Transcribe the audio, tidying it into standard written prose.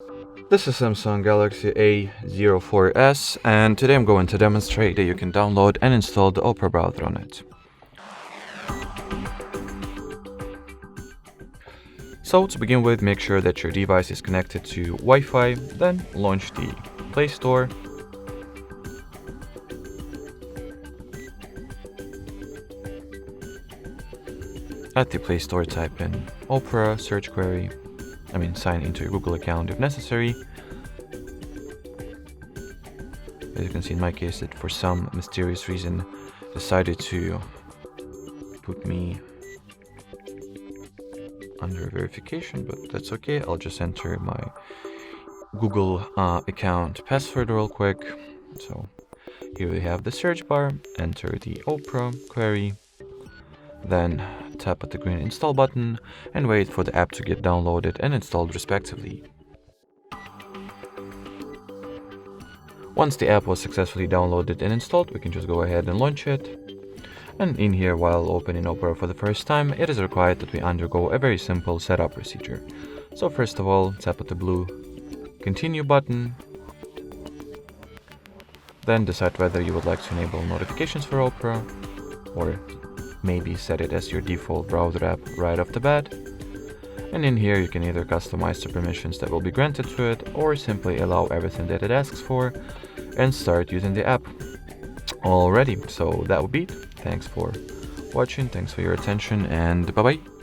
This is Samsung Galaxy A04S, and today I'm going to demonstrate that you can download and install the Opera browser on it. So to begin with, make sure that your device is connected to Wi-Fi, then launch the Play Store. At the Play Store, type in Opera search query. Sign into your Google account if necessary. As you can see, in my case, it for some mysterious reason decided to put me under verification, but that's okay. I'll just enter my Google account password real quick. So here we have the search bar, enter the Opera query, then tap at the green install button and wait for the app to get downloaded and installed respectively. Once the app was successfully downloaded and installed, we can just go ahead and launch it. And in here, while opening Opera for the first time, it is required that we undergo a very simple setup procedure. So first of all, tap at the blue continue button. Then decide whether you would like to enable notifications for Opera, or maybe set it as your default browser app right off the bat. And in here you can either customize the permissions that will be granted to it, or simply allow everything that it asks for and start using the app. Alrighty, so that would be it. Thanks for watching, thanks for your attention, and bye bye.